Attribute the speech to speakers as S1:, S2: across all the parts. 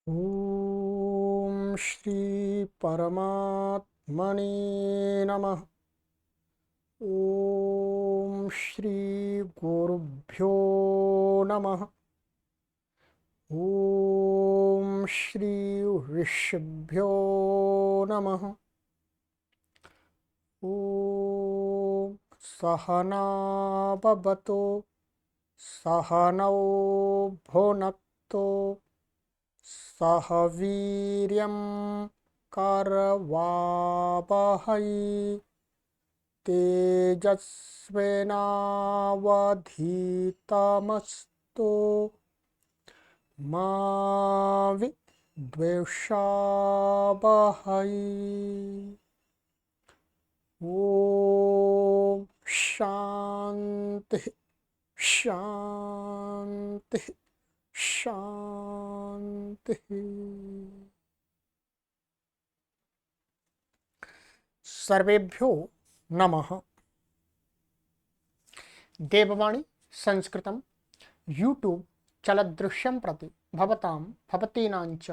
S1: ओम श्री परमात्मने नमः। ओम श्री गुरुभ्यो नमः। ओम श्री ऋषिभ्यो नमः। ओम सहना भवतु सहनौ भुनक्तु सह वीर्यं करवावहै तेजस्विनावधीतमस्तु मा विद्विषावहै। ओम शांति शांति शांति। सर्वेभ्यो नमः। देववाणी संस्कृतं यूट्यूब चलदृश्यं प्रति भवतां भवतीनांच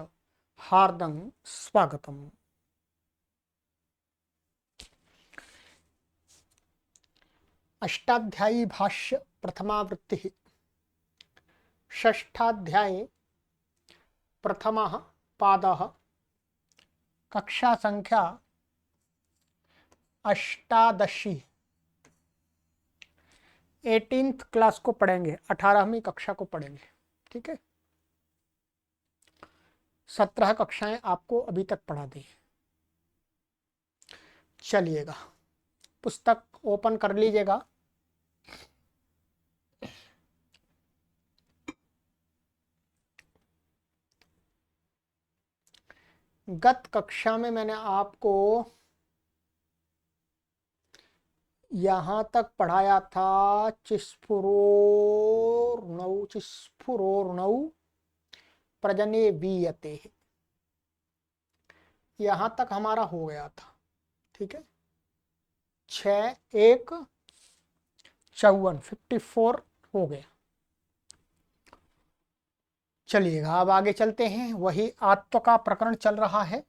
S1: हार्दं स्वागतम्। अष्टाध्यायी भाष्य प्रथमावृत्तिः। षष्ठाध्याये प्रथमः पादः। कक्षा संख्या 18 18th क्लास को पढ़ेंगे, 18वीं कक्षा को पढ़ेंगे। ठीक है, 17 कक्षाएं आपको अभी तक पढ़ा दी। चलिएगा, पुस्तक ओपन कर लीजिएगा। गत कक्षा में मैंने आपको यहां तक पढ़ाया था चिस्फुरोर्नौ प्रजने वीयते। यहां तक हमारा हो गया था। ठीक है, 6 1 54 54 हो गया। चलिएगा, अब आगे चलते हैं। वही आत्व का प्रकरण चल रहा है।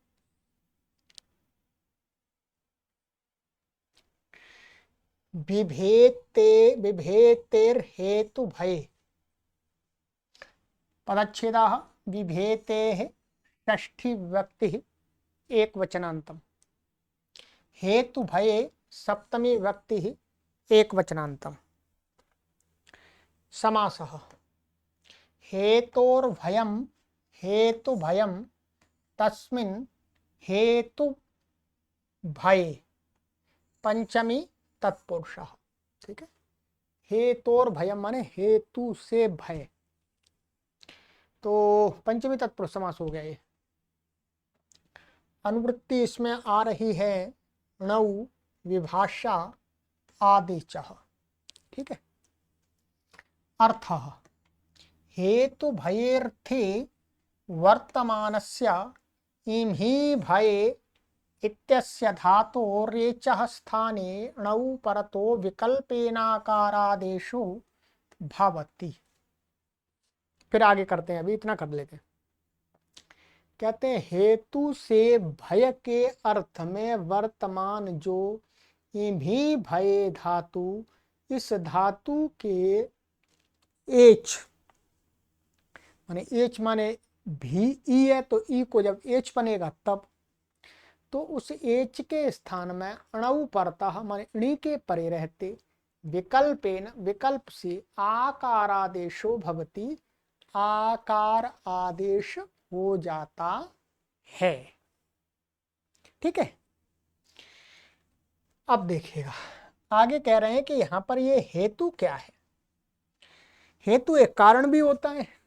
S1: बिभेतेर हेतु भय पदच्छेदाः बिभेतेः षष्ठी विभक्ति एक वचनांतम। हेतु भये सप्तमी विभक्ति एक वचनांतम। समासः हेतोर्भयं हेतु भयं तस्मिन् हेतु भये पंचमी तत्पुरुषः। ठीक है, हेतोर्भयं माने हेतु से भय, तो पंचमी तत्पुरुष समास हो गया ये। अनुवृत्ति इसमें आ रही है णौ विभाषा आदि च। ठीक है, अर्थः हेतु भयेऽर्थे वर्तमानस्य इम्हि भये इत्यस्य धातोरेचः स्थाने णौ परतो विकल्पेनाकारादेशो भवति। फिर आगे करते हैं, अभी इतना कर लेते हैं। कहते हैं हेतु से भय के अर्थ में वर्तमान जो इम्हि भये धातु, इस धातु के एच माने एच माने भी ई है, तो ई को जब एच बनेगा तब, तो उस एच के स्थान में अणु परतः माने णी के परे रहते विकल्पेन विकल्प से आकारादेशो भवति, आकार आदेश हो जाता है। ठीक है, अब देखिएगा आगे कह रहे हैं कि यहां पर ये हेतु क्या है। हेतु एक कारण भी होता है,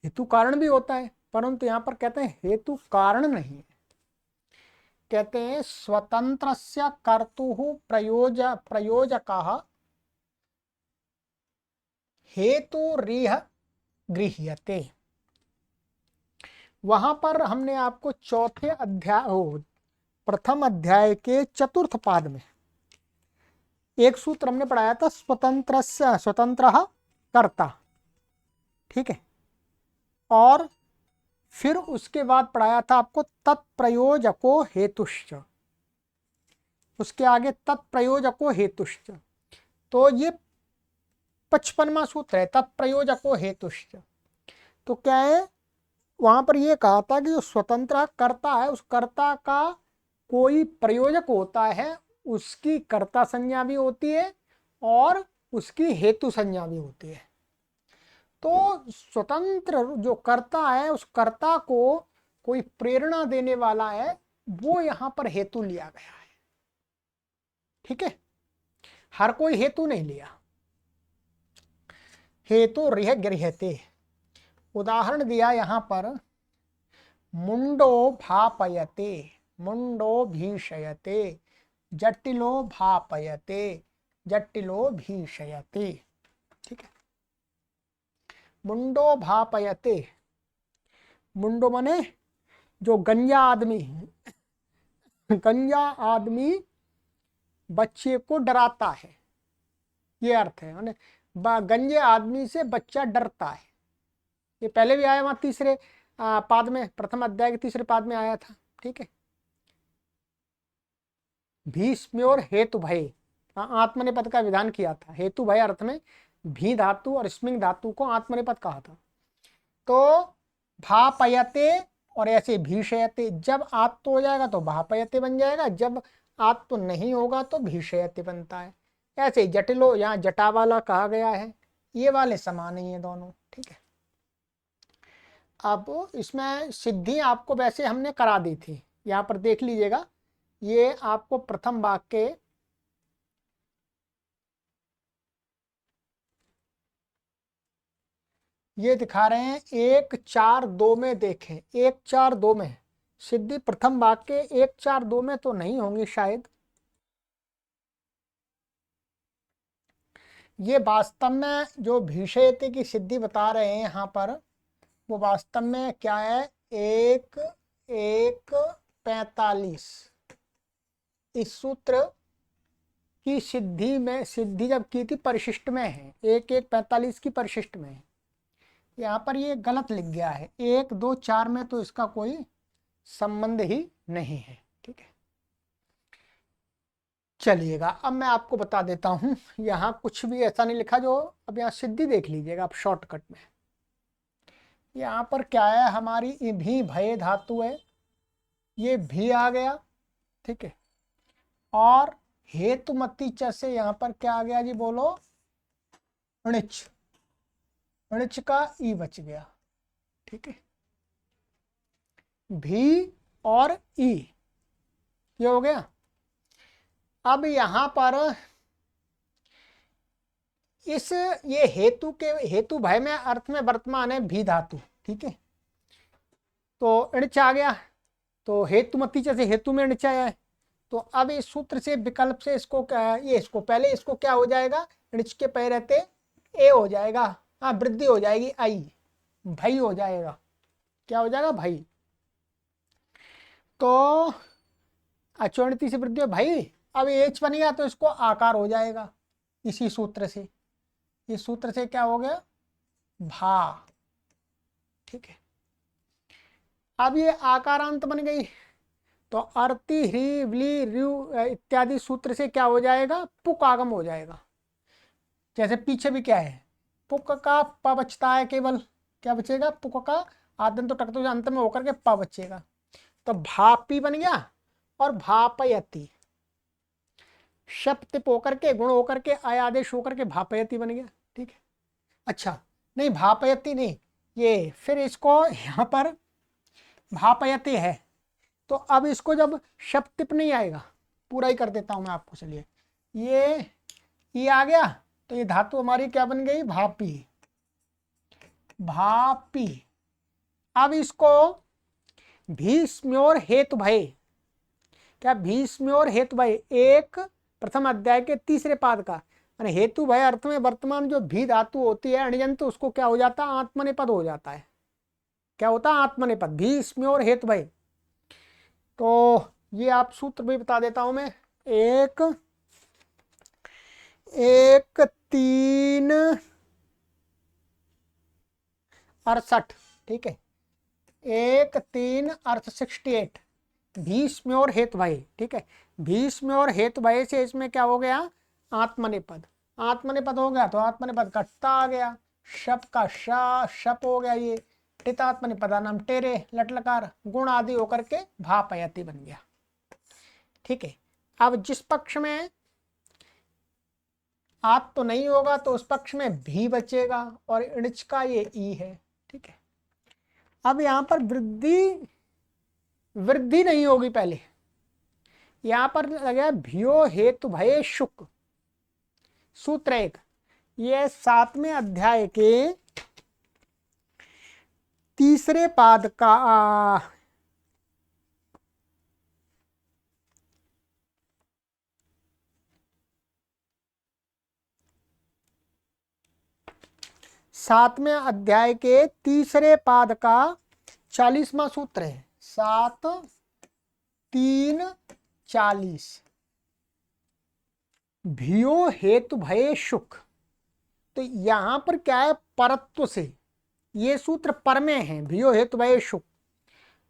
S1: हेतु कारण भी होता है, परंतु यहां पर कहते हैं हेतु कारण नहीं है। कहते हैं स्वतंत्रस्य कर्तुः प्रयोजकः हेतुरिह गृह्यते। वहां पर हमने आपको चौथे अध्याय प्रथम अध्याय के चतुर्थ पाद में एक सूत्र हमने पढ़ाया था, स्वतंत्रः कर्ता। ठीक है, और फिर उसके बाद पढ़ाया था आपको तत्प्रयोजको हेतुश्च, उसके आगे तत्प्रयोजको हेतुश्च। तो ये 55वां सूत्र है, तत्प्रयोजको हेतुश्च। तो क्या है, वहां पर ये कहा था कि जो स्वतंत्र कर्ता है उस कर्ता का कोई प्रयोजक होता है, उसकी कर्ता संज्ञा भी होती है और उसकी हेतु संज्ञा भी होती है। तो स्वतंत्र जो कर्ता है उस कर्ता को कोई प्रेरणा देने वाला है, वो यहां पर हेतु लिया गया है। ठीक है, हर कोई हेतु नहीं लिया। हेतु रिह गृहते, उदाहरण दिया यहां पर, मुंडो भापयते, मुंडो भीषयते, जटिलो भापयते, जटिलो भीषयते। ठीक है, मुंडो भापयते, मुंडो माने जो गंजा आदमी है, गंजा आदमी बच्चे को डराता है, ये अर्थ है। माने गंजे आदमी से बच्चा डरता है। ये पहले भी आया वहां तीसरे पाद में, प्रथम अध्याय के तीसरे पाद में आया था। ठीक है, भीष्म्योर हेतु भय, आत्मनेपद का विधान किया था। हेतु भय अर्थ में भी धातु और स्मिंग धातु को आत्मनेपद कहा था। तो भापयते और ऐसे भीषयते, जब आत तो हो जाएगा तो भापयते बन जाएगा, जब आत तो नहीं होगा तो भीषयते बनता है। ऐसे जटिलो यहाँ जटा वाला कहा गया है, ये वाले समान ही है दोनों। ठीक है, अब इसमें सिद्धि आपको वैसे हमने करा दी थी, यहाँ पर देख लीजिएगा। ये आपको प्रथम वाक्य ये दिखा रहे हैं 1-4-2 में। देखें 1-4-2 में सिद्धि प्रथम वाक्य 1-4-2 में तो नहीं होंगी शायद। ये वास्तव में जो भीषयते की सिद्धि बता रहे हैं यहाँ पर, वो वास्तव में क्या है, 1-1-45 इस सूत्र की सिद्धि में, सिद्धि जब की थी परिशिष्ट में है, 1-1-45 की परिशिष्ट में है। यहाँ पर ये गलत लिख गया है, 1-2-4 में तो इसका कोई संबंध ही नहीं है। ठीक है, चलिएगा अब मैं आपको बता देता हूं, यहाँ कुछ भी ऐसा नहीं लिखा जो, अब यहाँ सिद्धि देख लीजिएगा आप शॉर्टकट में। यहाँ पर क्या है, हमारी भी भय धातु है, ये भी आ गया। ठीक है, और हेतुमती च से यहाँ पर क्या आ गया जी, बोलो, णिच, णिच का ई बच गया। ठीक है, भी और ई ये हो गया। अब यहाँ पर इस ये हेतु के, हेतु भय में अर्थ में वर्तमान है भी धातु। ठीक है, तो णिच आ गया, तो हेतुमती से हेतु में णिच आया है। तो अब इस सूत्र से विकल्प से इसको ये इसको पहले इसको क्या हो जाएगा, णिच के पै रहते ए हो जाएगा, हाँ वृद्धि हो जाएगी आई, भई हो जाएगा। क्या हो जाएगा, भई। तो अचोणिति से वृद्धि हो भाई, अब एच बन गया तो इसको आकार हो जाएगा इसी सूत्र से। इस सूत्र से क्या हो गया, भा। ठीक है, अब ये आकारांत बन गई, तो अर्ति ह्री व्ली र्यु इत्यादि सूत्र से क्या हो जाएगा, पुक आगम हो जाएगा। जैसे पीछे भी क्या है, पुक का प बचता है केवल, क्या बचेगा, पुक का आदन तो टकतो अंत में होकर के प बचेगा। तो भापी बन गया और भापयति, शब्द होकर के गुण होकर के आयादेश होकर के भापयति बन गया। ठीक है, अच्छा नहीं भापयति नहीं, ये फिर इसको यहाँ पर भापयति है, तो अब इसको जब शब्द टिप नहीं आएगा, पूरा ही कर देता हूं मैं आपको। चलिए, ये आ गया, तो ये धातु हमारी क्या बन गई, भापी, भापी। अब इसको भीष्म्योर हेतु भय, क्या भीष्म्योर हेतु भय, एक प्रथम अध्याय के तीसरे पाद का, हेतु भय अर्थ में वर्तमान जो भी धातु होती है अणिजंत, उसको क्या हो जाता है, आत्मनेपद हो जाता है। क्या होता है, आत्मनेपद, भीष्म्योर हेतु भय। तो ये आप सूत्र भी बता देता हूं मैं, 1-1-3-68 ठीक है, 1 3 अर्थ 68 भीष्म और हेतु भय। ठीक है, भीष्म और हेतु भय से इसमें क्या हो गया, आत्मनेपद। आत्मनेपद हो गया तो आत्मनेपद कटता आ गया, शप का शप हो गया, ये टित आत्मनेपदा नाम टेरे लट लकार गुण आदि होकर के भापयति बन गया। ठीक है, अब जिस पक्ष में आत तो नहीं होगा तो उस पक्ष में भी बचेगा और इणच का ये ई है। ठीक है, अब यहां पर वृद्धि नहीं होगी, पहले यहां पर लगा भियो हेतु भये शुक सूत्र 1, ये 7वें अध्याय के तीसरे पाद का सातवें अध्याय के तीसरे पाद का 40वां सूत्र है, 7 3 40 भियो हेतु भये शुक। तो यहां पर क्या है, परत्व से, ये सूत्र पर में है, भियो हेतु भये शुक,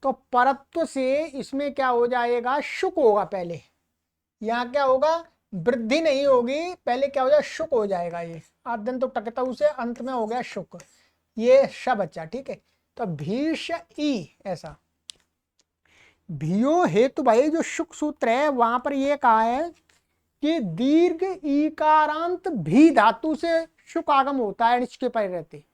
S1: तो परत्व से इसमें क्या हो जाएगा, शुक होगा पहले। यहाँ क्या होगा, वृद्धि नहीं होगी, पहले क्या हो जाएगा, शुक हो जाएगा। ये आद्यंत तो टकता से अंत में हो गया शुक, ये श बच्चा। ठीक है, तो भीष ई ऐसा भियो हेतु भाई जो शुक सूत्र है वहां पर ये कहा है कि दीर्घ ईकारांत भी धातु से शुक आगम होता है, निच के पर रहते,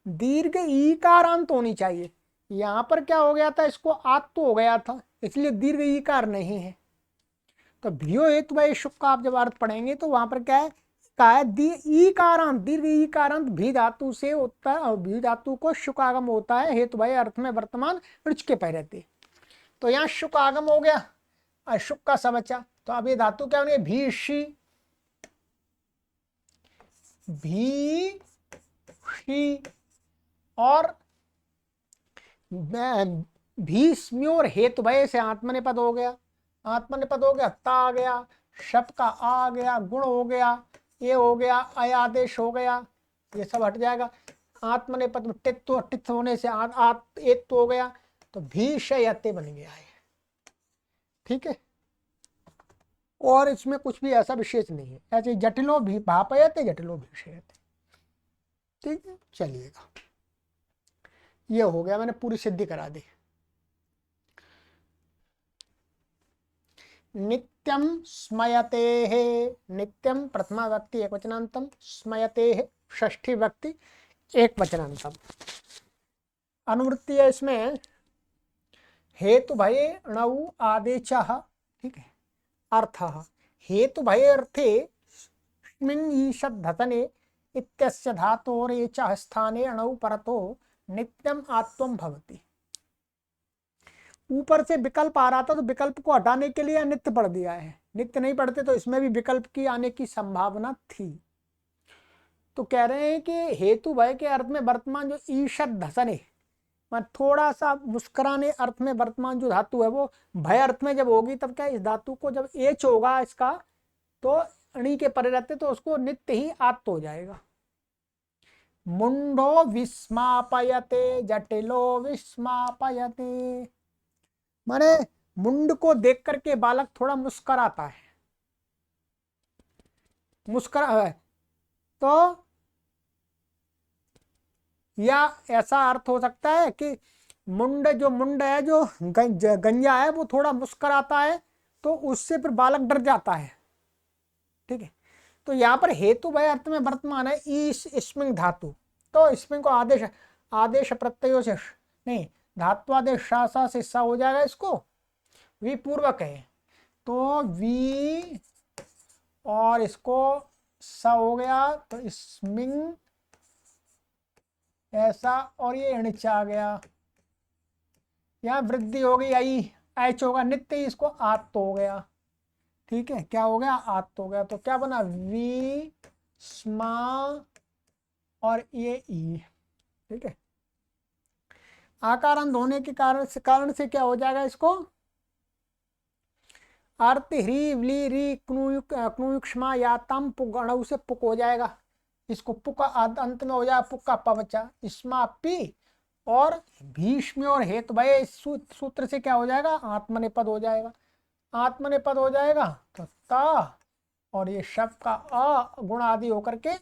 S1: दीर्घ ईकारांत होनी चाहिए। यहां पर क्या हो गया था, इसको आत तो हो गया था, इसलिए दीर्घ ईकार नहीं है। तो भियो हेतु भाई शुक का आप जब अर्थ पढ़ेंगे तो वहां पर क्या है, कहा है ईकारांत, दीर्घ ईकारांत भी धातु से होता है और भी धातु को शुक आगम होता है, हेतु भाई अर्थ में वर्तमान ऋच के पह रहते। तो यहाँ शुक आगम हो गया और शुक का स बचा, तो अब ये धातु क्या होंगे, भीषी भी और भीष्म्योर हेतु भय से आत्मनेपद हो गया, आत्मनेपद हो गया, ता आ गया, शप का आ गया, गुण हो गया, ये हो गया, अयादेश हो गया, ये सब हट जाएगा। आत्मनेपद में टित्व होने से एक तो हो गया, तो भीषयते बन गया है। ठीक है, और इसमें कुछ भी ऐसा विशेष नहीं है, ऐसे जटिलो भी भापयते जटिलो भीषयते। ठीक है, चलिएगा, ये हो गया, मैंने पूरी सिद्धि करा दी। नित्यम स्मयते है, नित्यम प्रथमा व्यक्ति एक वचनांतम, स्मयते है षष्ठी व्यक्ति एक वचनांतम। अनुवृत्ति है इसमें हेतु भये णौ आदेशः। ठीक है, अर्थ हेतु भये अर्थे स्मिन् ईषद् धतने इत्यस्य धातोरेचः स्थाने अणौ परतो नित्यम आत्वम भवति। ऊपर से विकल्प आ रहा था तो विकल्प को हटाने के लिए नित्य पढ़ दिया है, नित्य नहीं पढ़ते तो इसमें भी विकल्प की आने की संभावना थी। तो कह रहे हैं कि हेतु भय के अर्थ में वर्तमान जो ईषद धसने, थोड़ा सा मुस्कुराने अर्थ में वर्तमान जो धातु है वो भय अर्थ में जब होगी तब क्या, इस धातु को जब एच होगा इसका तो अणी के परे रहते तो उसको नित्य ही आत्त हो जाएगा। मुंडो विस्मापयते जटिलो विस्मापयते, माने मुंड को देख करके बालक थोड़ा मुस्कुराता है, मुस्कुरा तो या ऐसा अर्थ हो सकता है कि मुंड है जो गंजा है वो थोड़ा मुस्कुराता है तो उससे फिर बालक डर जाता है। ठीक है, तो यहाँ पर हेतु भय अर्थ में वर्तमान है ईश स्मिंग धातु, तो स्मिंग को आदेश प्रत्ययों से नहीं, धात्वादेश शासा से सा हो जाएगा, इसको वी पूर्वक है तो वी और इसको सा हो गया तो स्मिंग ऐसा, और ये अणिच आ गया, यहाँ वृद्धि हो गई आई एच होगा, नित्य ही इसको आत्त हो गया। ठीक है, क्या हो गया, आत्त हो गया, तो क्या बना वी स्मा और ये ई। ठीक है, आकारांत होने के कारण से क्या हो जाएगा, इसको अर्थ ह्री व्ली री क्नुयुक्ष्मा या तम पुक से पुक हो जाएगा, इसको पुक अंत में हो जाएगा, पुक का पवचा, स्मा पी और भीष्म और हेतुभय इस सूत्र से क्या हो जाएगा, आत्मनेपद हो जाएगा। आत्मनेपद हो जाएगा तो ता और ये शब्द का अ गुण आदि होकर के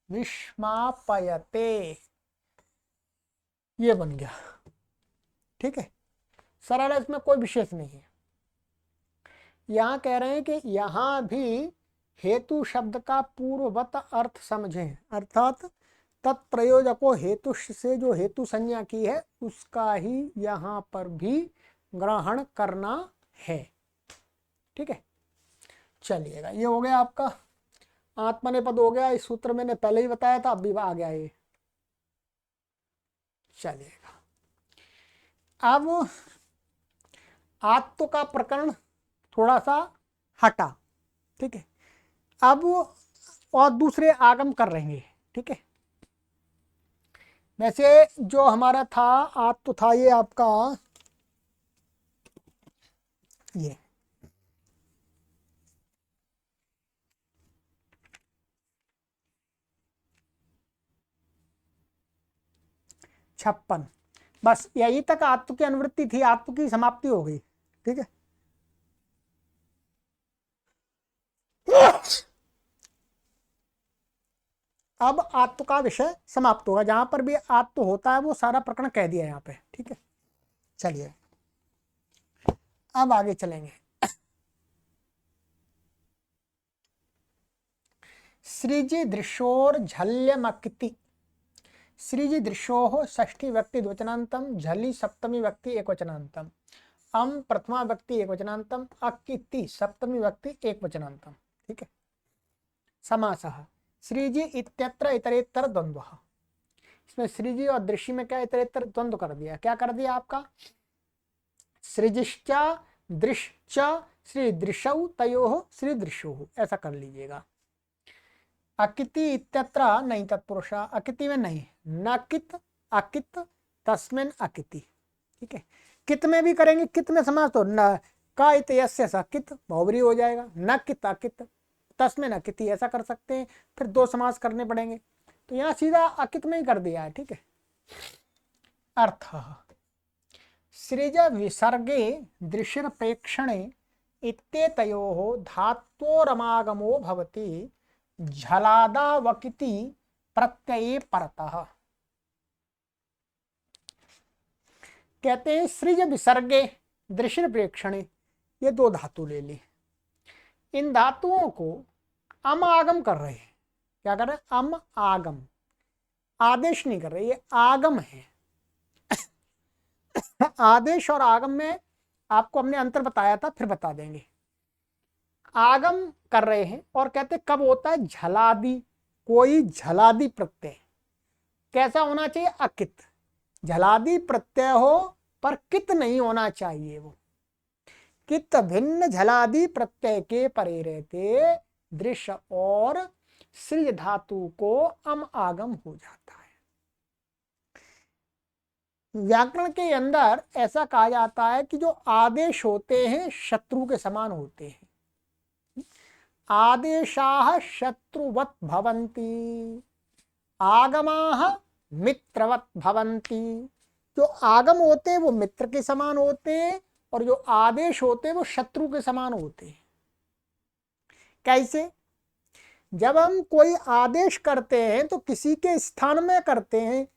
S1: विस्मापयते, ये बन गया। ठीक है, सरल है, इसमें कोई विशेष नहीं है। यहां कह रहे हैं कि यहां भी हेतु शब्द का पूर्ववत अर्थ समझें, अर्थात तत्प्रयोजको हेतु से जो हेतु संज्ञा की है उसका ही यहां पर भी ग्रहण करना है। ठीक है, चलिएगा, ये हो गया आपका आत्मनेपद हो गया। इस सूत्र मैंने पहले ही बताया था, अब भी आ गया ये। चलिएगा, अब आत्म का प्रकरण थोड़ा सा हटा। ठीक है, अब और दूसरे आगम कर रहेंगे। ठीक है, वैसे जो हमारा था आत्म था ये आपका ये 56, बस यही तक आत्म की अनुवृत्ति थी, आत्म की समाप्ति हो गई। ठीक है, अब आत्म का विषय समाप्त होगा, जहां पर भी आत्म होता है वो सारा प्रकरण कह दिया यहाँ पे। ठीक है, चलिए अब आगे चलेंगे। सृजि दृशोर झल्यमक्ति, सृजि दृशो षष्ठी व्यक्ति द्विवचनांतम, झलि सप्तमी व्यक्ति एकवचनांतम, अम प्रथमा व्यक्ति एकवचनांतम, अकिति सप्तमी व्यक्ति एकवचनांतम। ठीक है, समासः सृजि इत्यत्र इतरेतर द्वंद्व, इसमें सृजि और दृश्य में क्या इतरेतर द्वंद्व कर दिया, क्या कर दिया आपका, सृजिश्च दृश्च श्री दृशौ तयोः श्री दृश्यो, ऐसा कर लीजिएगा। अकिति इत्यत्र नहीं तत्पुरुष, अकिति में नहीं, न कित अकित तस्मिन अकिति। ठीक है, कित में भी करेंगे, कित में समास तो न का इत यस्य स कित बहुब्री हो जाएगा, न कित अकित तस्मिन अकिति, ऐसा कर सकते हैं। फिर दो समास करने पड़ेंगे, तो यहाँ सीधा अकित में ही कर दिया है। ठीक है, अर्थ सृज विसर्गे दृश्यपेक्षणे इत्येतयोः धात्वोरमागमो भवति झलादावकिति प्रत्यये परतः। कहते हैं सृज विसर्गे दृश्य प्रेक्षणे, ये दो धातु ले ली, इन धातुओं को अम आगम कर रहे हैं। क्या कर रहे हैं, अम आगम, आदेश नहीं कर रहे, ये आगम है। आदेश और आगम में आपको हमने अंतर बताया था, फिर बता देंगे। आगम कर रहे हैं और कहते कब होता है, झलादि, कोई झलादि प्रत्यय कैसा होना चाहिए, अकित, झलादि प्रत्यय हो पर कित नहीं होना चाहिए, वो कित भिन्न झलादि प्रत्यय के परे रहते दृश्य और सृज धातु को अम आगम हो जाता है। व्याकरण के अंदर ऐसा कहा जाता है कि जो आदेश होते हैं शत्रु के समान होते हैं, आदेशाः शत्रुवत् भवन्ति, आगमाः मित्रवत् भवन्ति। जो आगम होते हैं वो मित्र के समान होते हैं और जो आदेश होते हैं वो शत्रु के समान होते हैं। कैसे, जब हम कोई आदेश करते हैं तो किसी के स्थान में करते हैं,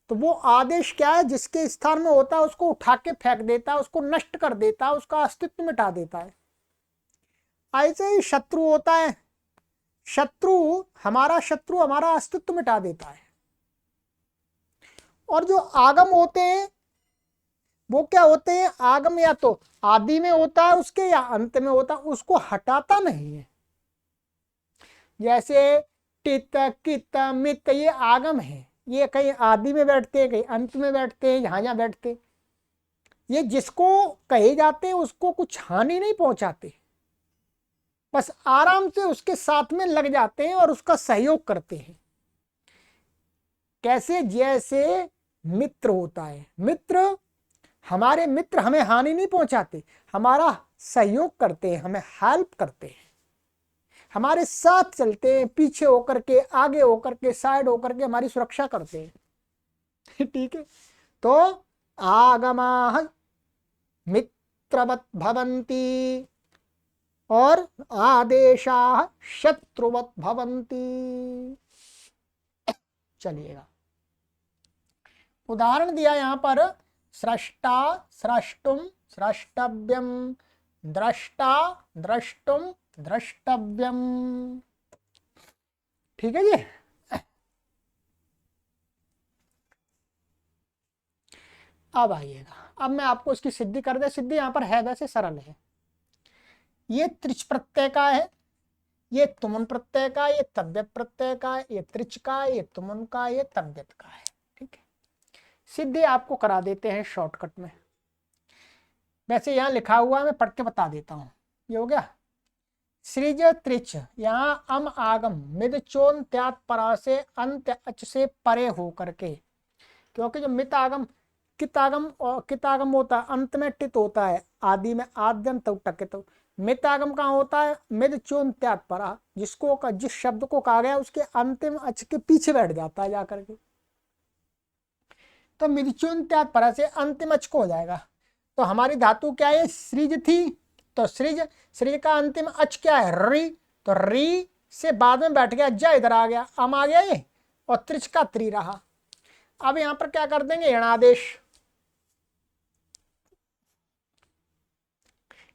S1: तो वो आदेश क्या है, जिसके स्थान में होता है उसको उठा के फेंक देता है, उसको नष्ट कर देता है, उसका अस्तित्व मिटा देता है। ऐसे ही शत्रु होता है, शत्रु हमारा अस्तित्व मिटा देता है। और जो आगम होते हैं वो क्या होते हैं, आगम या तो आदि में होता है उसके या अंत में होता है, उसको हटाता नहीं है। जैसे टित कित मित, ये आगम है, ये कहीं आदि में बैठते हैं, कहीं अंत में बैठते हैं, जहां जहां बैठते, ये जिसको कहे जाते हैं उसको कुछ हानि नहीं पहुंचाते, बस आराम से उसके साथ में लग जाते हैं और उसका सहयोग करते हैं। कैसे, जैसे मित्र होता है, हमारे मित्र हमें हानि नहीं पहुंचाते, हमारा सहयोग करते हैं, हमें हेल्प करते हैं, हमारे साथ चलते हैं, पीछे होकर के, आगे होकर के, साइड होकर के हमारी सुरक्षा करते हैं। ठीक है, तो आगमाः मित्रवत् भवन्ति और आदेशाः शत्रुवत् भवन्ति। चलिएगा, उदाहरण दिया यहां पर, स्रष्टा स्रष्टुम स्रष्टव्यम, द्रष्टा द्रष्टुम द्रष्टव्यम। ठीक है जी। अब आइएगा, अब मैं आपको इसकी सिद्धि कर दे। सिद्धि यहां पर है वैसे सरल है। ये त्रिच प्रत्यय का है, ये तुमुन प्रत्यय का, ये तव्यत प्रत्यय का, ये त्रिच का, ये तुमुन का, ये तव्यत का है। ठीक है, सिद्धि आपको करा देते हैं शॉर्टकट में। वैसे यहां लिखा हुआ है, मैं पढ़ के बता देता हूं। ये हो गया सृज त्रिच, यहाँ अम आगम मिद चोन त्यात परा से अंत अच से परे हो करके, क्योंकि जो मित आगम कितागम और कितागम होता है अंत में टित होता है, आदि में आद्यम तब टकित। मित आगम कहाँ होता है, मिद चोन त्यात परा, जिसको जिस शब्द को कहा गया उसके अंतिम अच के पीछे बैठ जाता है जाकर के, तो मिद चोन त्यात परा से अंतिम अच को हो जाएगा। तो हमारी धातु क्या है, सृज थी, तो सृज, सृज का अंतिम अच क्या है, री, तो री से बाद में बैठ गया जा, इधर आ गया, अम आ गया ये, और त्रिच का त्री रहा। अब यहां पर क्या कर देंगे, यणादेश।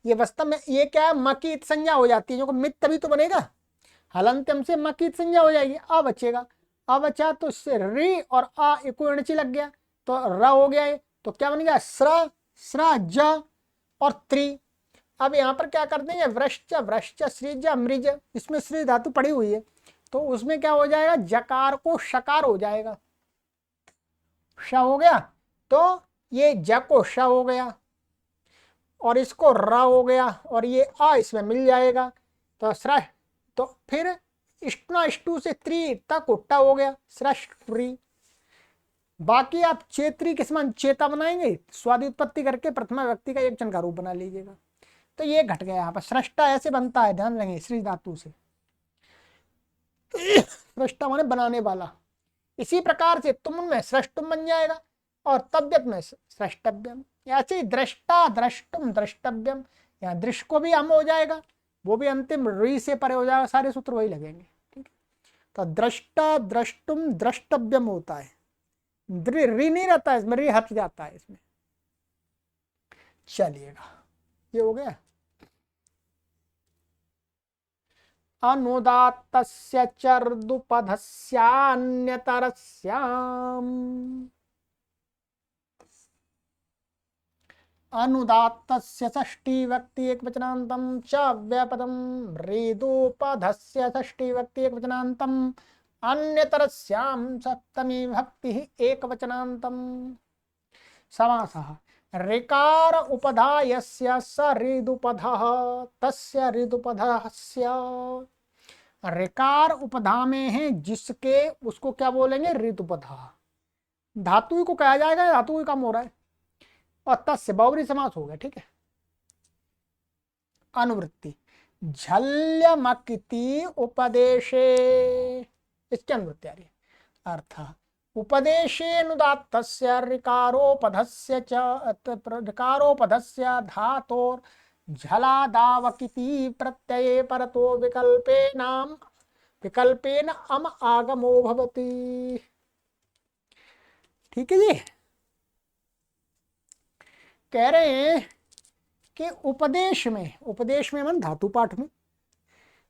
S1: ये वास्तव में ये क्या है, म की इत संज्ञा हो जाती है, जो मित तभी तो बनेगा, हलंत्यम से म की इत संज्ञा हो जाएगी। अब बचेगा, अब बचा तो इससे री और आ एको एणची लग गया, तो र हो गया ये, तो क्या बन गया, स्र, स्र ज और त्री। अब यहाँ पर क्या कर देंगे, वृश्च वृश्च सृज मृज, इसमें सृज धातु पड़ी हुई है, तो उसमें क्या हो जाएगा, जकार को शकार हो जाएगा, श हो गया, तो ये ज को श हो गया और इसको र हो गया, और ये आ इसमें मिल जाएगा, तो स्र, तो फिर इष्टना इष्टु से त्री तक उट्टा हो गया, स्रष्टि। बाकी आप चेत्री के समान चेता बनाएंगे, स्वादि उत्पत्ति करके प्रथमा व्यक्ति का एक जन का रूप बना लीजिएगा। तो ये घट गया यहाँ पर, सृष्टा ऐसे बनता है, ध्यान रखेंगे, श्री धातु से। सृष्टा माने बनाने वाला। इसी प्रकार से तुम में सृष्टुम बन जाएगा और तव्यत में सृष्टव्यम। ऐसे ही दृष्टा द्रष्टुम द्रष्टव्यम, यहाँ दृश्य को भी हम हो जाएगा, वो भी अंतिम री से परे हो जाएगा, सारे सूत्र वही लगेंगे। ठीक है, तो दृष्टा द्रष्टुम द्रष्टव्यम होता है, री नहीं रहता है इसमें, री हट जाता है इसमें। चलिएगा, ये हो गया। अनुदात्तस्य चर्दुपधस्यान्यतरस्याम्, अनुदात्तस्य षष्ठी व्यक्ति एकवचनान्तं च व्यापदं, रेदुपधस्य षष्ठी व्यक्ति एकवचनान्तं अन्यतरस्यां सप्तमी भक्ति एकवचनान्तं। समासः, ऋकार उपधा यस्य स ऋदुपधः तस्य ऋदुपधस्य। ऋकार उपधा में है जिसके, उसको क्या बोलेंगे, ऋदुपधः। धातु को कहा जाएगा, धातु कम हो रहा है, और तस्य बहुब्री समास हो गया। ठीक है, अनुवृत्ति, झल्यमकिति उपदेशे, इसकी अनुवृत्ति आ रही है। अर्थ, उपदेशेनुदात्तस्य ऋकारोपधस्य च ऋकारोपधस्य धातोर झलादावकिति प्रत्यये परतो विकल्पेन अम आगमो भवति। ठीक है जी, कह रहे हैं कि उपदेश में मन धातु पाठ में,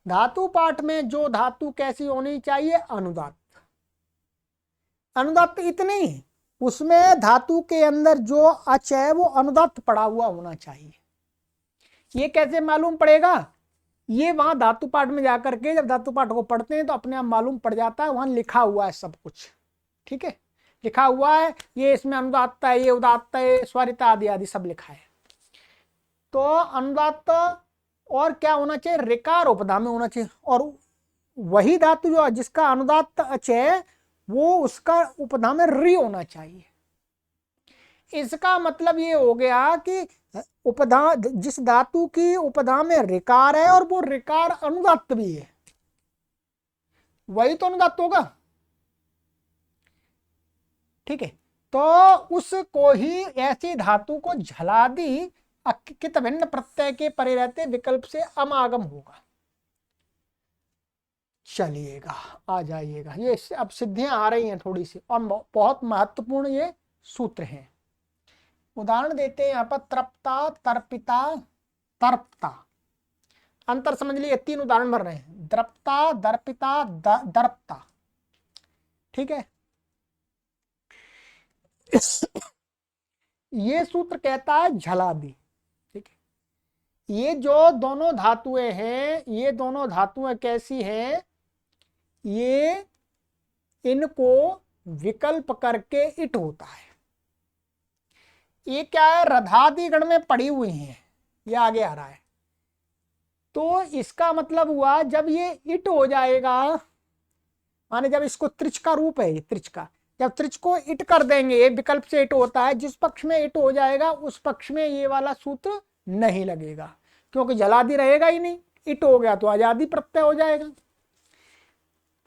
S1: धातु पाठ में जो धातु कैसी होनी चाहिए, अनुदात्त। अनुदात्त इतनी, उसमें धातु के अंदर जो अच है वो अनुदात्त पड़ा हुआ होना चाहिए। ये कैसे मालूम पड़ेगा, ये वहां धातु पाठ में जाकर के जब धातु पाठ को पढ़ते हैं तो अपने आप मालूम पड़ जाता है, वहां लिखा हुआ है सब कुछ। ठीक है, लिखा हुआ है, ये इसमें अनुदात्त है, ये उदात्त है, स्वरिता आदि आदि सब लिखा है। तो अनुदात्त और क्या होना चाहिए, ऋकार उपधा में होना चाहिए, और वही धातु जो जिसका अनुदात्त अच है वो उसका उपधा में री होना चाहिए। इसका मतलब ये हो गया कि उपधा, जिस धातु की उपधा में ऋकार है और वो ऋकार अनुदात्त भी है, वही तो अनुदात्त होगा। ठीक है, तो उसको ही ऐसी धातु को झलादि अकित भिन्न प्रत्यय के परे रहते विकल्प से अमागम होगा। चलिएगा, आ जाइएगा, ये अब सिद्धियां आ रही हैं थोड़ी सी, और बहुत महत्वपूर्ण ये सूत्र हैं। उदाहरण देते हैं यहाँ पर, तृप्ता, तर्पिता, तर्पता। अंतर समझ लिए, 3 उदाहरण भर रहे हैं, द्रप्ता, दर्पिता, दर्पता। ठीक है। ये सूत्र कहता है झलादि। ठीक है। ये जो दोनों धातुएं हैं, ये दोनों धातुएं कैसी हैं, ये इनको विकल्प करके इट होता है। ये क्या है, रधादि गण में पड़ी हुई हैं, ये आगे आ रहा है। तो इसका मतलब हुआ जब ये इट हो जाएगा, माने जब इसको त्रिच का रूप है, ये त्रिच का, जब त्रिच को इट कर देंगे, विकल्प से इट होता है, जिस पक्ष में इट हो जाएगा उस पक्ष में ये वाला सूत्र नहीं लगेगा, क्योंकि जलादि रहेगा ही नहीं, इट हो गया तो आजादी प्रत्यय हो जाएगा।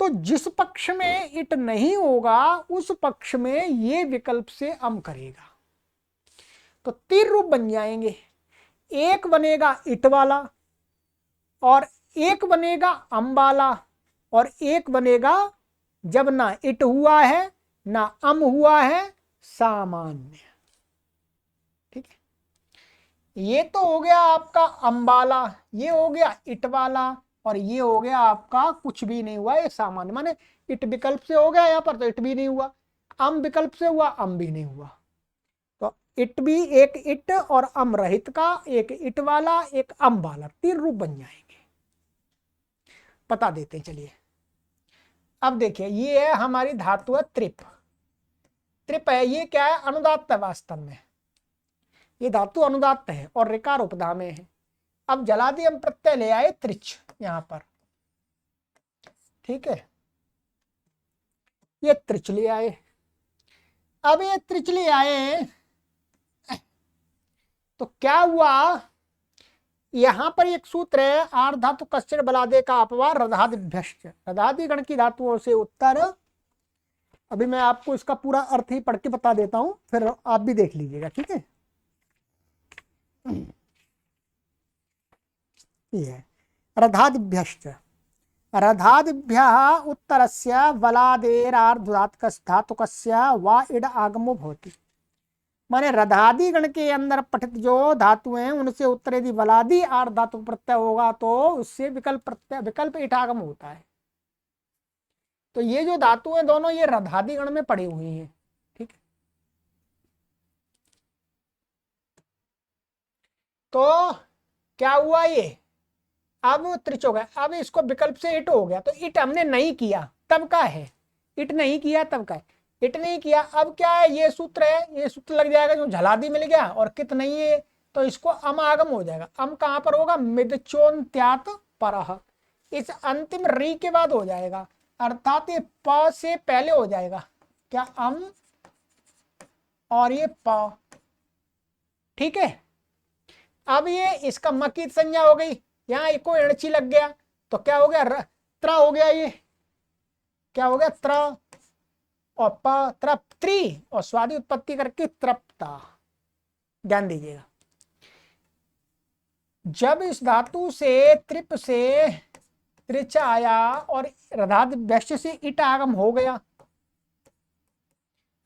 S1: तो जिस पक्ष में इट नहीं होगा उस पक्ष में ये विकल्प से अम करेगा, तो 3 रूप बन जाएंगे। एक बनेगा इट वाला, और एक बनेगा अम वाला, और एक बनेगा जब ना इट हुआ है ना अम हुआ है, सामान्य। ठीक है। ये तो हो गया आपका अम वाला, ये हो गया इट वाला, और ये हो गया आपका कुछ भी नहीं हुआ, ये सामान्य। माने इट विकल्प से हो गया यहाँ पर, तो इट भी नहीं हुआ, अम विकल्प से हुआ, अम भी नहीं हुआ। तो इट भी एक इट और अम रहित का, एक इट वाला, एक अम वाला, 3 रूप बन जाएंगे। बता देते हैं, चलिए। अब देखिए, ये है हमारी धातु है त्रिप। त्रिप है, ये क्या है, अनुदात्त है वास्तव में, ये धातु अनुदात्त है और ऋकार उपधा में है। अब जलादि हम प्रत्यय ले आए त्रिच यहां पर। ठीक है, ये त्रिच ले आए। अब ये त्रिच ले आए तो क्या हुआ, यहां पर एक सूत्र है, आर्ध धातु कश्चित बलादे का अपवाद रधादिभ्यश्च, रधादि गण की धातुओं से उत्तर। अभी मैं आपको इसका पूरा अर्थ ही पढ़ के बता देता हूं, फिर आप भी देख लीजिएगा। ठीक है। ये रधादिभ्यश्च, रधादिभ्यः उत्तरस्य बलादेरार्धधातुकस्य वा इड आगमो भवति। माने रधादि गण के अंदर पठित जो धातुएं हैं उनसे उत्तर यदि बलादि आर्ध धातु प्रत्यय होगा तो उससे विकल्प प्रत्यय, विकल्प इटागम होता है। तो ये जो धातुएं दोनों ये रधादि गण में पड़ी हुई हैं। ठीक है। तो क्या हुआ, ये अब त्रिच हो गया, अब इसको विकल्प से इट हो गया, तो इट हमने नहीं किया तब का है, इट नहीं किया तब का है, इट नहीं किया। अब क्या है, ये सूत्र है, ये सूत्र लग जाएगा, जो झलादि मिल गया और कित नहीं है तो इसको अम आगम हो जाएगा। अम कहां पर होगा, मिदचोन्त्यात परह, इस अंतिम री के बाद हो जाएगा, अर्थात ये प से पहले हो जाएगा, क्या अम और ये प। ठीक है। अब ये इसका मकी संज्ञा हो गई, यहाँ एक को एणची लग गया तो क्या हो गया, त्र हो गया, ये क्या हो गया, त्र और प, त्रप्त्री, और स्वादि उत्पत्ति करके तृप्ता। ध्यान दीजिएगा, जब इस धातु से त्रिप से त्रिच आया और रधादिभ्यश्च से इट आगम हो गया,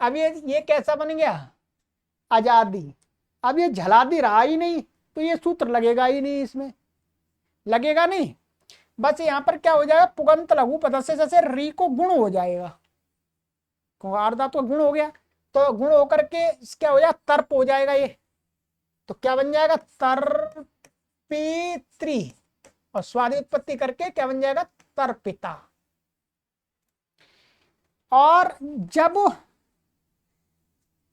S1: अब ये कैसा बन गया, आजादी। अब ये झलादि रहा ही नहीं तो ये सूत्र लगेगा ही नहीं, इसमें लगेगा नहीं। बस यहाँ पर क्या हो जाएगा, पुगंत लघु पद से जैसे री को गुण हो जाएगा, आर्धा तो गुण हो गया, तो गुण होकर के क्या हो जाएगा, तर्प हो जाएगा ये, तो क्या बन जाएगा, तर्पित्री, और स्वादि उत्पत्ति करके क्या बन जाएगा, तर्पिता। और जब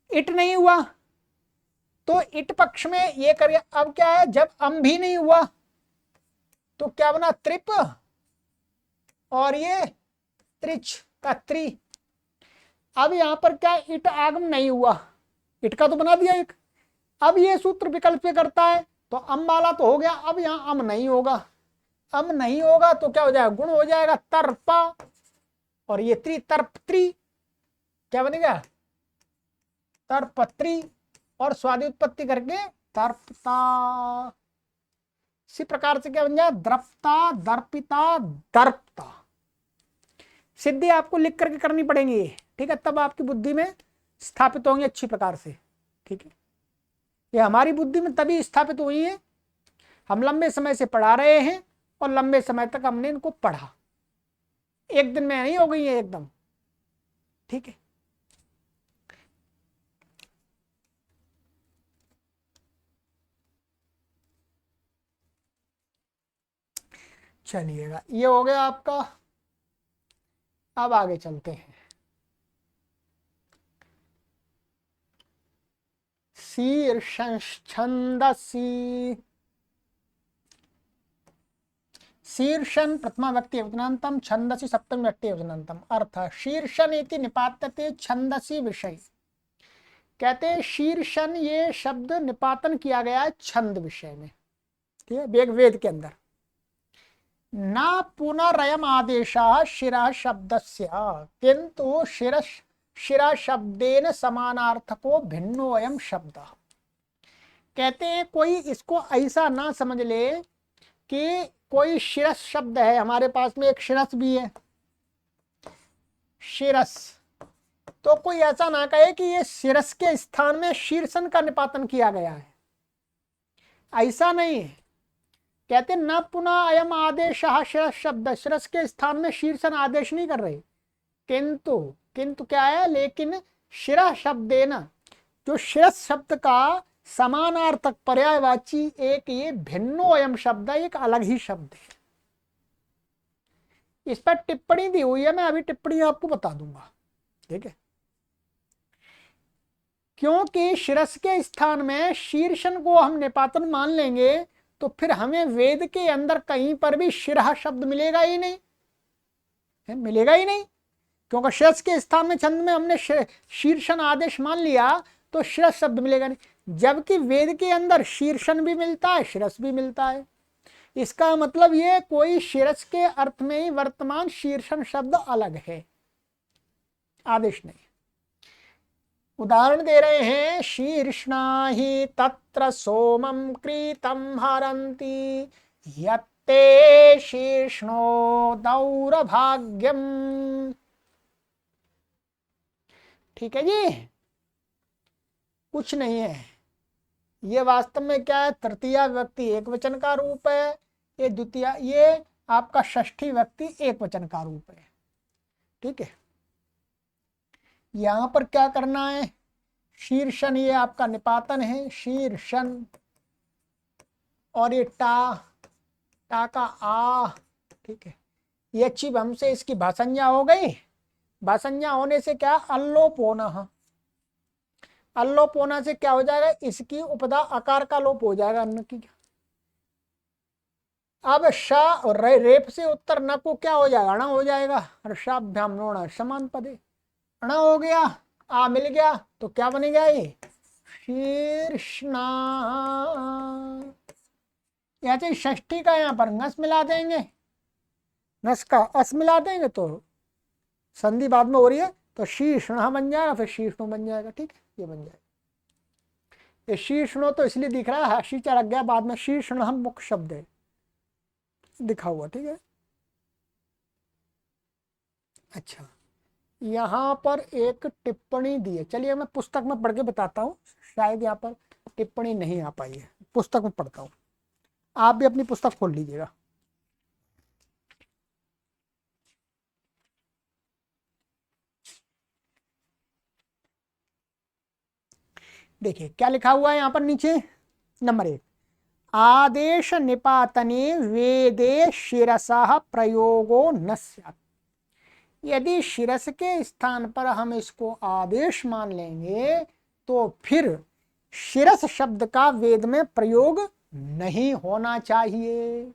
S1: इट नहीं हुआ तो इट पक्ष में ये कर, अब क्या है, जब अम भी नहीं हुआ तो क्या बना, त्रिप, और ये त्रिच का त्रि। अब यहां पर क्या, इट आगम नहीं हुआ, इट का तो बना दिया एक। अब ये सूत्र विकल्प करता है तो अम वाला तो हो गया, अब यहां अम नहीं होगा, अम नहीं होगा तो क्या हो जाएगा, गुण हो जाएगा, तर्पा, और ये त्रि, तर्प त्रि, क्या बनेगा, तर्पत्री और स्वादि उत्पत्ति करके तर्पता। इसी प्रकार से क्या बन जाए, द्रप्ता, दर्पिता, दर्पता। सिद्धि आपको लिख करके करनी पड़ेंगी, ठीक है, तब आपकी बुद्धि में स्थापित होंगी अच्छी प्रकार से, ठीक है। ये हमारी बुद्धि में तभी स्थापित हुई है, हम लंबे समय से पढ़ा रहे हैं और लंबे समय तक हमने इनको पढ़ा, एक दिन में नहीं हो गई है एकदम, ठीक है। चलिएगा, ये हो गया आपका। अब आगे चलते हैं। शीर्षंछंदसि, शीर्षन प्रथमा व्यक्ति वचनांतम, छंदसि सप्तमी व्यक्ति वचनांतम। अर्थ शीर्षन इति निपात्यते छंदसि विषय। कहते हैं शीर्षन ये शब्द निपातन किया गया है छंद विषय में, ठीक है, वेद के अंदर। न पुनरयम आदेश शिरा शब्दस्य किंतु शिरा शब्देन समानार्थको भिन्नो अयम शब्द। कहते हैं कोई इसको ऐसा ना समझ ले कि कोई शिरस शब्द है, हमारे पास में एक शिरस भी है, शिरस, तो कोई ऐसा ना कहे कि ये शिरस के स्थान में शीर्षन का निपातन किया गया है, ऐसा नहीं है। कहते न पुनः अयम आदेश शिरस शब्द, शिरस के स्थान में शीर्षन आदेश नहीं कर रहे, किंतु क्या है, लेकिन शिरा शब्द है ना, जो शिरस शब्द का समानार्थक पर्यायवाची एक ये भिन्नो अयम शब्द है, एक अलग ही शब्द है। इस पर टिप्पणी दी हुई है, मैं अभी टिप्पणी आपको बता दूंगा, ठीक है। क्योंकि शिरस के स्थान में शीर्षन को हम निपातन मान लेंगे तो फिर हमें वेद के अंदर कहीं पर भी शिरह शब्द मिलेगा ही नहीं, मिलेगा ही नहीं, क्योंकि शिरस के स्थान में छंद में हमने शीर्षन आदेश मान लिया तो शिरस शब्द मिलेगा नहीं, जबकि वेद के अंदर शीर्षन भी मिलता है, शिरस भी मिलता है। इसका मतलब ये कोई शिरस के अर्थ में ही वर्तमान शीर्षन शब्द अलग है, आदेश नहीं। उदाहरण दे रहे हैं, शीर्ष्णा ही तत्र सोमं क्रीतम हरन्ति यत्ते शीर्ष्णो दौर्भाग्यम। ठीक है जी, कुछ नहीं है, ये वास्तव में क्या है, तृतीया व्यक्ति एक वचन का रूप है, ये द्वितीय, ये आपका षष्ठी व्यक्ति एक वचन का रूप है, ठीक है। यहां पर क्या करना है, शीर्षन ये आपका निपातन है, शीर्षन, और ये टा का आ, ठीक है। ये अच्छी हमसे इसकी भाषंज्ञा हो गई, भाषंज्ञा होने से क्या, अल्लोप होना, अल्लोप होना से क्या हो जाएगा, इसकी उपदा आकार का लोप हो जाएगा अन्न की। अब श और रेप से उत्तर न को क्या हो जाएगा, अण हो जाएगा, हर्षाभ्याम नोण समान पदे, अण हो गया, आ मिल गया, तो क्या बनेगा ये शीर्षना। यहाँ षष्ठी का यहाँ पर नस मिला देंगे, नस का अस मिला देंगे तो संधि बाद में हो रही है, तो शीर्षण बन जाएगा, फिर शीर्षणो बन जाएगा, ठीक है, ये बन जाएगा। ये शीर्षणो तो इसलिए दिख रहा है, शी लग गया बाद में, शीर्षण हम मुख्य शब्द है दिखा हुआ, ठीक है। अच्छा, यहाँ पर एक टिप्पणी दी है, चलिए मैं पुस्तक में पढ़ के बताता हूँ, शायद यहाँ पर टिप्पणी नहीं आ पाई है, पुस्तक में पढ़ता हूँ, आप भी अपनी पुस्तक खोल लीजिएगा। देखिए क्या लिखा हुआ है यहाँ पर नीचे, नंबर 1, आदेश निपातने वेदे शिरसः प्रयोगो न स्यात्। यदि शिरस के स्थान पर हम इसको आदेश मान लेंगे तो फिर शिरस शब्द का वेद में प्रयोग नहीं होना चाहिए।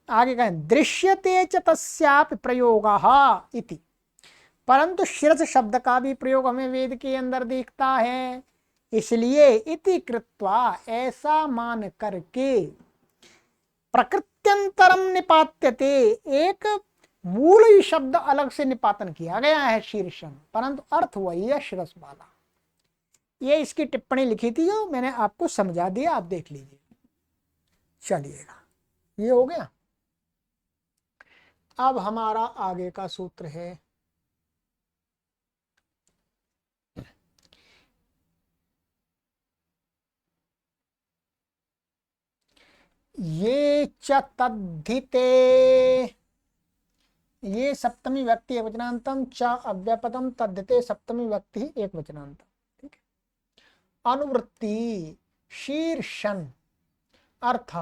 S1: आगे कहें, दृश्यते च तस्यापि प्रयोगः इति, परंतु शिरस शब्द का भी प्रयोग हमें वेद के अंदर दिखता है, इसलिए इति कृत्वा ऐसा मान करके प्रकृत्यंतरम निपात्यते, एक मूल ही शब्द अलग से निपातन किया गया है शीर्षण, परंतु अर्थ वही है शिरस वाला। ये इसकी टिप्पणी लिखी थी जो मैंने आपको समझा दिया, आप देख लीजिए। चलिएगा, ये हो गया। अब हमारा आगे का सूत्र है ये च तद्धिते, ये सप्तमी व्यक्ति एक वचनांतम, च अव्यपदम, तद्धिते सप्तमी व्यक्ति एक वचनांतम। ठीक है। अनुवृत्ति शीर्षण अर्थ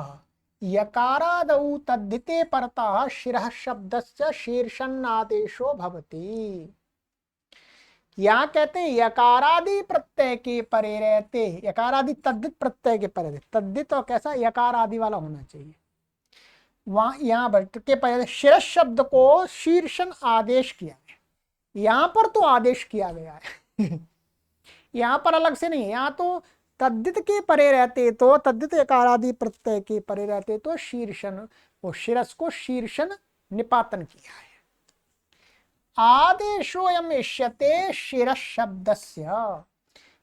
S1: यकारादौ तद्धिते परतः शिरः शब्दस्य शीर्षन्नादेशो भवति। यहाँ कहते हैं यकारादि प्रत्यय के परे रहते, यकारादि तद्धित प्रत्यय के परे रहते, तद्धित और कैसा यकार आदि वाला होना चाहिए। वहां यहाँ के परे शिरः शब्द को शीर्षण आदेश किया गया, यहाँ पर तो आदेश किया गया है यहाँ पर अलग से नहीं, यहाँ तो तद्धित के परे रहते, तो तद्धित यकारादि प्रत्यय के परे रहते तो शीर्षण, वो शिरस को शीर्षण निपातन किया है। आदेशोयम इष्यते शिरस शब्दस्य,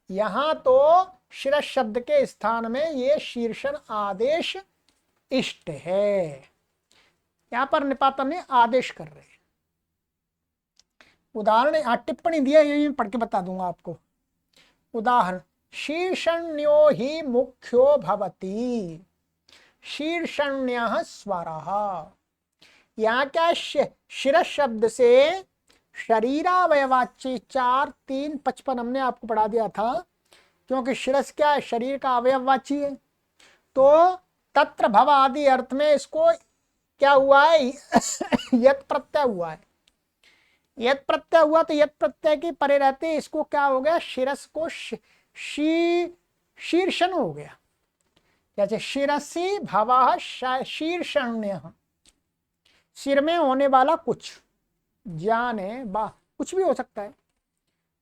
S1: यहाँ तो शिरस शब्द के स्थान में ये शीर्षण आदेश इष्ट है। यहाँ पर निपातन ने आदेश कर रहे हैं। उदाहरण टिप्पणी दिया, ये पढ़ के बता दूंगा आपको। उदाहरण शीर्षण्यो ही मुख्यो भवति, शीर्षण्यः स्वरः। यहाँ क्या शिरस शब्द से शरीरावयवाच्य 4, 3, 55 हमने आपको पढ़ा दिया था, क्योंकि शिरस क्या है, शरीर का अवयववाची है। तो तत्र भव आदि अर्थ में इसको क्या हुआ है यत प्रत्यय हुआ है, यत प्रत्यय हुआ तो यत प्रत्यय के परे रहते इसको क्या हो गया, शिरस को शीर्षण हो गया। जैसे शिरसी भवः शीर्षण्य, सिर में होने वाला कुछ, जाने बा कुछ भी हो सकता है।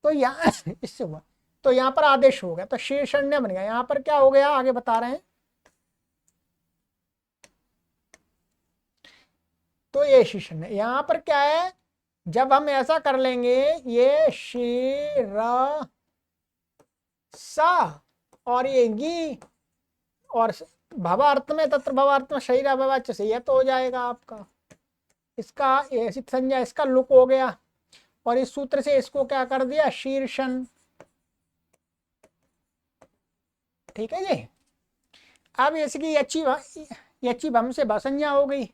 S1: तो यहाँ इससे हुआ, तो यहाँ पर आदेश हो गया, तो शीर्षण्य बन गया। यहाँ पर क्या हो गया आगे बता रहे हैं, तो ये शीर्षण्य। यहाँ पर क्या है, जब हम ऐसा कर लेंगे, ये शीर सा और ये गी और भवार्थ में, तत्र भवार्थ में शरीर अवयवाच्य से, यह तो हो जाएगा आपका, इसका ऐसी संज्ञा, इसका लुक हो गया, और इस सूत्र से इसको क्या कर दिया, शीर्षण। ठीक है जी। अब इसकी यची भम से बसंज्ञा हो गई,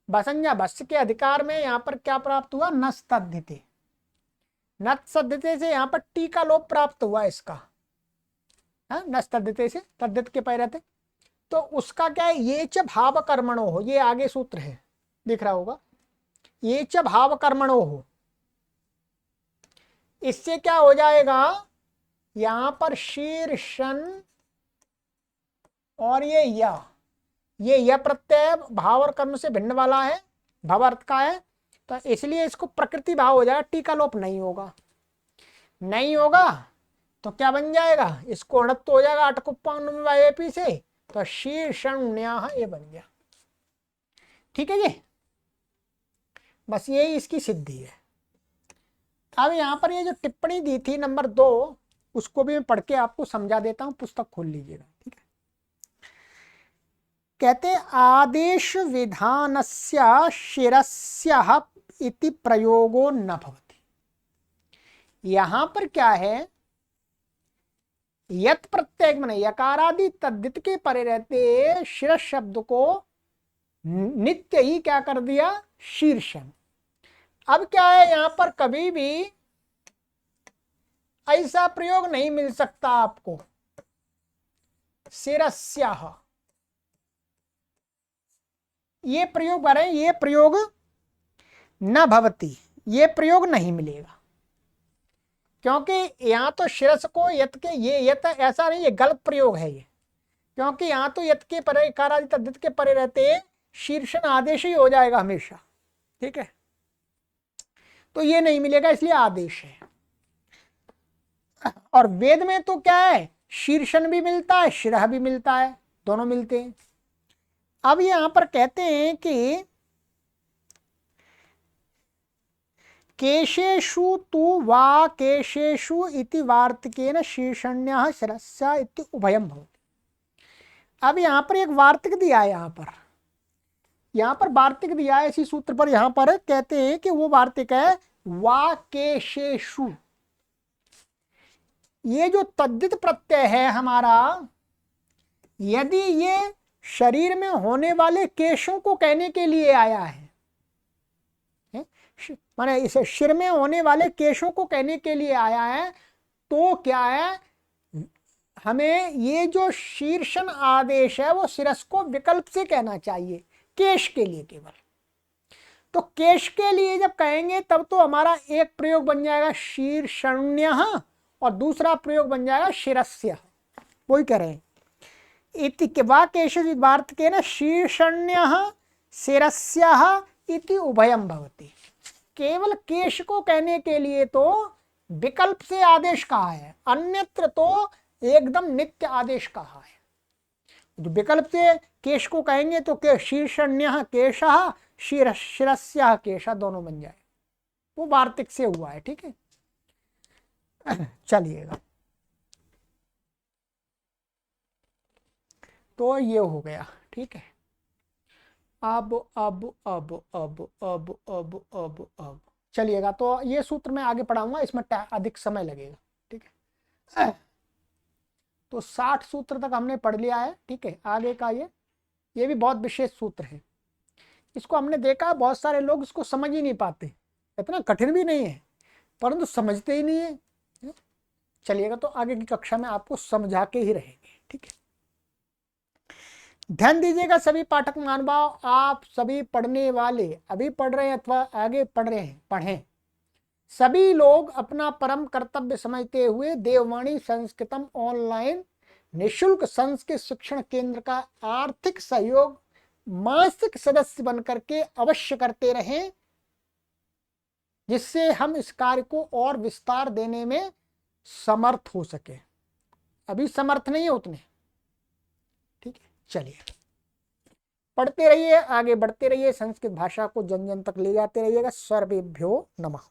S1: बसंज्ञा बस के अधिकार में यहाँ पर क्या प्राप्त हुआ, नस तद्धिते, नस तद्धिते से यहाँ पर टी का लोप प्राप्त हुआ इसका, नस तद्धिते से, तद्धित के पै रहते, तो उसका क्या है, ये च भाव कर्मणो हो, ये आगे सूत्र है दिख रहा होगा, ये च भाव कर्मणो हो, इससे क्या हो जाएगा, यहां पर शीर्षण और ये य प्रत्यय भाव और कर्म से भिन्न वाला है, भवर्थ का है, तो इसलिए इसको प्रकृति भाव हो जाएगा, टीका लोप नहीं होगा, नहीं होगा तो क्या बन जाएगा, इसको अणत्व हो जाएगा अटकुप्पी से, तो शीर्षण्य ये बन गया। ठीक है जी, बस यही इसकी सिद्धि है। अब यहाँ पर ये जो टिप्पणी दी थी नंबर 2, उसको भी मैं पढ़ के आपको समझा देता हूं, पुस्तक खोल लीजिएगा। ठीक है, कहते आदेश विधानस्य शिरस्यः इति प्रयोगो न भवति। यहां पर क्या है, यत प्रत्यय माने यकारादि तद्धित के परे रहते शिरस शब्द को नित्य ही क्या कर दिया, शीर्षण। अब क्या है, यहां पर कभी भी ऐसा प्रयोग नहीं मिल सकता आपको, शिरस्यः, ये प्रयोग भरे, ये प्रयोग न भवति, ये प्रयोग नहीं मिलेगा, क्योंकि यहां तो शिरस को यत के, ये यत ऐसा नहीं, ये गलत प्रयोग है ये, क्योंकि यहां तो यत के परे कारादि तद्धित के परे रहते शीर्षण आदेश ही हो जाएगा हमेशा। ठीक है, तो ये नहीं मिलेगा, इसलिए आदेश है। और वेद में तो क्या है, शीर्षण भी मिलता है, शिरः भी मिलता है, दोनों मिलते हैं। अब यहां पर कहते हैं केशेषु तु वा केशेषु इति वार्तिकेन शीर्षण्यः शिरस्य इति उभयं भवति। अब यहाँ पर एक वार्तिक दिया है, यहाँ पर वार्तिक दिया है, इसी सूत्र पर यहाँ पर कहते हैं कि वो वार्तिक है वाकेशेषु। ये जो तद्धित प्रत्यय है हमारा, यदि ये शरीर में होने वाले केशों को कहने के लिए आया है, माने इसे सिर में होने वाले केशों को कहने के लिए आया है, तो क्या है, हमें ये जो शीर्षण आदेश है वो शिरस को विकल्प से कहना चाहिए, केश के लिए केवल। तो केश के लिए जब कहेंगे तब तो हमारा एक प्रयोग बन जाएगा शीर्षण्यः और दूसरा प्रयोग बन जाएगा शिरस्य। वही कह रहे हैं इति वाकेश वार्तिकेन शीर्षण्यः शिरस्यः इति उभयं भवति। केवल केश को कहने के लिए तो विकल्प से आदेश कहा है, अन्यत्र तो एकदम नित्य आदेश कहा है। जो विकल्प से केश को कहेंगे तो के शीर्षण्यः केशः शिरस्यः केशः दोनों बन जाए, वो वार्तिक से हुआ है। ठीक है, चलिएगा, तो ये हो गया। ठीक है, अब चलिएगा, तो ये सूत्र मैं आगे पढ़ाऊंगा, इसमें अधिक समय लगेगा। ठीक है, तो 60 सूत्र तक हमने पढ़ लिया है। ठीक है, आगे का ये भी बहुत विशेष सूत्र है। इसको हमने देखा बहुत सारे लोग इसको समझ ही नहीं पाते, इतना कठिन भी नहीं है परंतु समझते ही नहीं है। चलिएगा, तो आगे की कक्षा में आपको समझा के ही रहेंगे। ठीक है, ध्यान दीजिएगा सभी पाठक महानुभाव, आप सभी पढ़ने वाले, अभी पढ़ रहे हैं अथवा आगे पढ़ रहे हैं, पढ़ें। सभी लोग अपना परम कर्तव्य समझते हुए देववाणी संस्कृतम ऑनलाइन निःशुल्क संस्कृत शिक्षण केंद्र का आर्थिक सहयोग मासिक सदस्य बनकर के अवश्य करते रहें, जिससे हम इस कार्य को और विस्तार देने में समर्थ हो सके। अभी समर्थ नहीं है उतने। ठीक है, चलिए पढ़ते रहिए, आगे बढ़ते रहिए, संस्कृत भाषा को जन जन तक ले जाते रहिएगा। सर्वेभ्यो नमः।